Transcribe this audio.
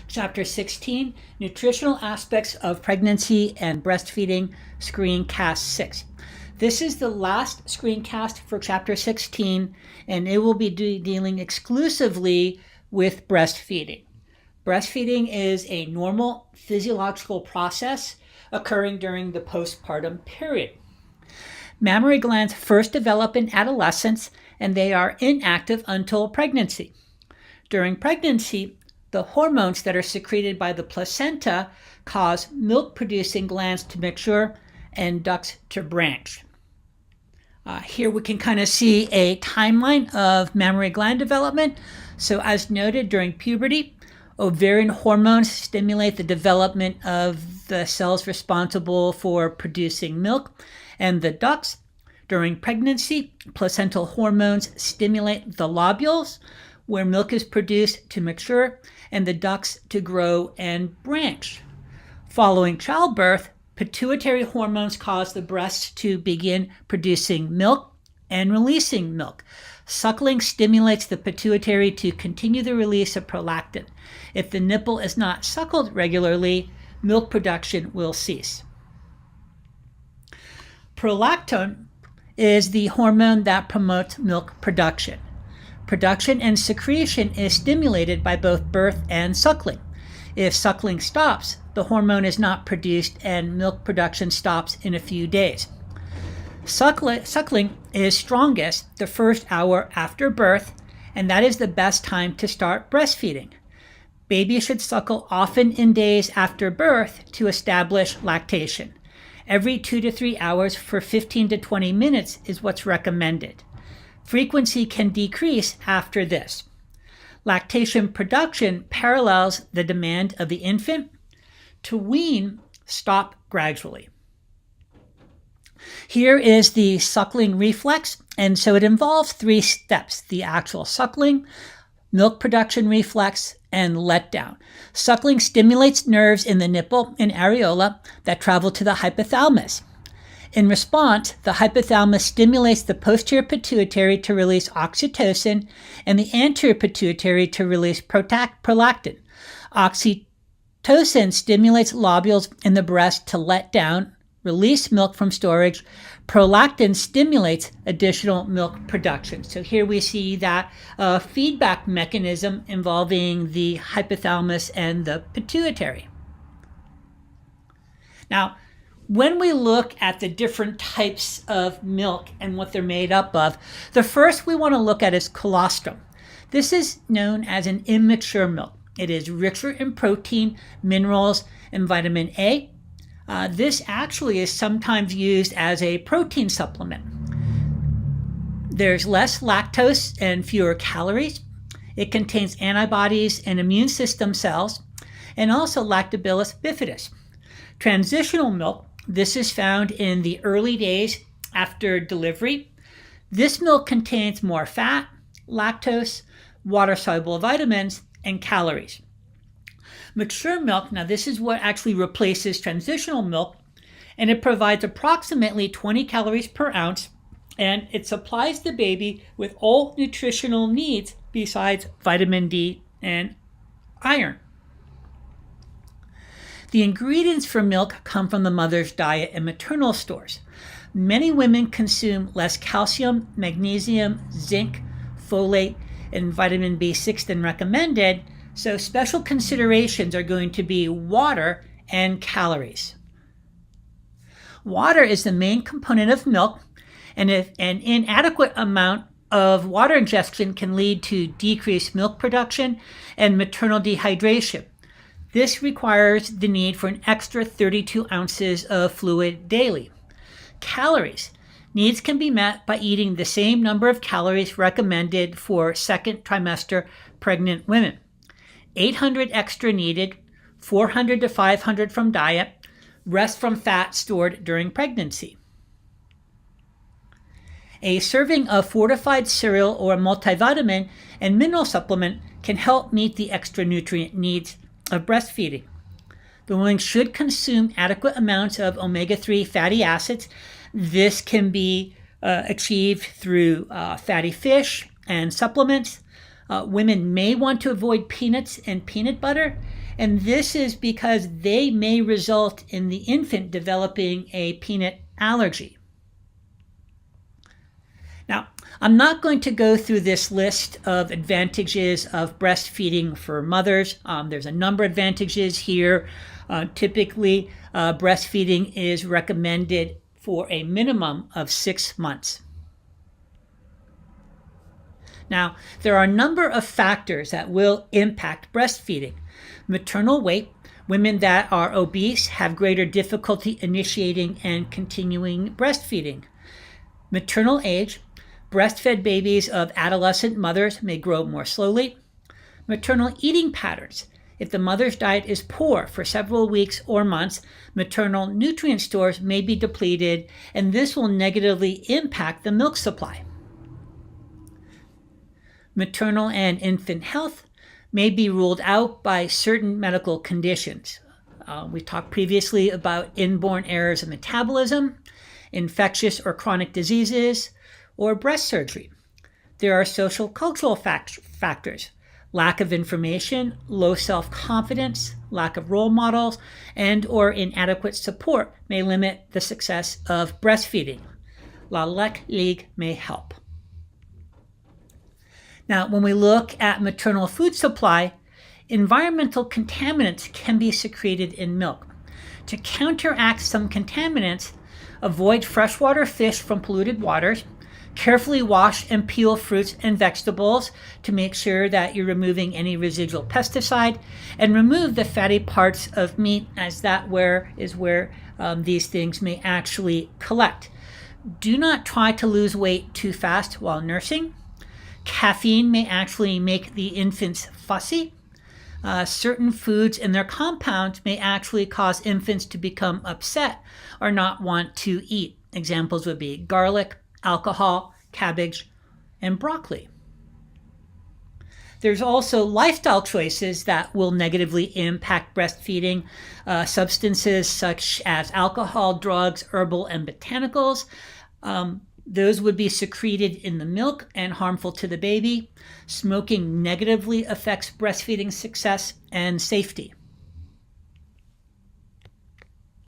Chapter 16, Nutritional Aspects of Pregnancy and Breastfeeding, Screencast 6. This is the last screencast for Chapter 16, and it will be dealing exclusively with breastfeeding. Breastfeeding is a normal physiological process occurring during the postpartum period. Mammary glands first develop in adolescence, and they are inactive until pregnancy. During pregnancy, the hormones that are secreted by the placenta cause milk-producing glands to mature and ducts to branch. Here we can kind of see a timeline of mammary gland development. So as noted, during puberty, ovarian hormones stimulate the development of the cells responsible for producing milk and the ducts. During pregnancy, placental hormones stimulate the lobules, where milk is produced to mature, and the ducts to grow and branch. Following childbirth, pituitary hormones cause the breasts to begin producing milk and releasing milk. Suckling stimulates the pituitary to continue the release of prolactin. If the nipple is not suckled regularly, milk production will cease. Prolactin is the hormone that promotes milk production. Production and secretion is stimulated by both birth and suckling. If suckling stops, the hormone is not produced and milk production stops in a few days. Suckling is strongest the first hour after birth, and that is the best time to start breastfeeding. Babies should suckle often in days after birth to establish lactation. Every 2 to 3 hours for 15 to 20 minutes is what's recommended. Frequency can decrease after this. Lactation production parallels the demand of the infant. To wean, stop gradually. Here is the suckling reflex, and so it involves 3 steps: the actual suckling, milk production reflex, and letdown. Suckling stimulates nerves in the nipple and areola that travel to the hypothalamus. In response, the hypothalamus stimulates the posterior pituitary to release oxytocin and the anterior pituitary to release prolactin. Oxytocin stimulates lobules in the breast to let down, release milk from storage. Prolactin stimulates additional milk production. So here we see that feedback mechanism involving the hypothalamus and the pituitary. Now, when we look at the different types of milk and what they're made up of, the first we want to look at is colostrum. This is known as an immature milk. It is richer in protein, minerals, and vitamin A. This actually is sometimes used as a protein supplement. There's less lactose and fewer calories. It contains antibodies and immune system cells, and also Lactobacillus bifidus. Transitional milk, this is found in the early days after delivery. This milk contains more fat, lactose, water-soluble vitamins, and calories. Mature milk, now this is what actually replaces transitional milk, and it provides approximately 20 calories per ounce, and it supplies the baby with all nutritional needs besides vitamin D and iron. The ingredients for milk come from the mother's diet and maternal stores. Many women consume less calcium, magnesium, zinc, folate, and vitamin B6 than recommended, so special considerations are going to be water and calories. Water is the main component of milk, and if an inadequate amount of water ingestion can lead to decreased milk production and maternal dehydration. This requires the need for an extra 32 ounces of fluid daily. Calories. Needs can be met by eating the same number of calories recommended for second trimester pregnant women. 800 extra needed, 400 to 500 from diet, rest from fat stored during pregnancy. A serving of fortified cereal or multivitamin and mineral supplement can help meet the extra nutrient needs of breastfeeding. The woman should consume adequate amounts of omega-3 fatty acids. This can be achieved through fatty fish and supplements, Women may want to avoid peanuts and peanut butter, and this is because they may result in the infant developing a peanut allergy. Now, I'm not going to go through this list of advantages of breastfeeding for mothers. There's a number of advantages here. Typically, breastfeeding is recommended for a minimum of 6 months. Now, there are a number of factors that will impact breastfeeding. Maternal weight. Women that are obese have greater difficulty initiating and continuing breastfeeding. Maternal age. Breastfed babies of adolescent mothers may grow more slowly. Maternal eating patterns. If the mother's diet is poor for several weeks or months, maternal nutrient stores may be depleted, and this will negatively impact the milk supply. Maternal and infant health may be ruled out by certain medical conditions. We talked previously about inborn errors of metabolism, infectious or chronic diseases, or breast surgery. There are social cultural factors. Lack of information, low self-confidence, lack of role models, and or inadequate support may limit the success of breastfeeding. La Lec League may help. Now, when we look at maternal food supply, environmental contaminants can be secreted in milk. To counteract some contaminants, avoid freshwater fish from polluted waters. Carefully wash and peel fruits and vegetables to make sure that you're removing any residual pesticide, and remove the fatty parts of meat, as that is where these things may actually collect. Do not try to lose weight too fast while nursing. Caffeine may actually make the infants fussy. Certain foods and their compounds may actually cause infants to become upset or not want to eat. Examples would be garlic, alcohol, cabbage, and broccoli. There's also lifestyle choices that will negatively impact breastfeeding. Substances such as alcohol, drugs, herbal, and botanicals. Those would be secreted in the milk and harmful to the baby. Smoking negatively affects breastfeeding success and safety.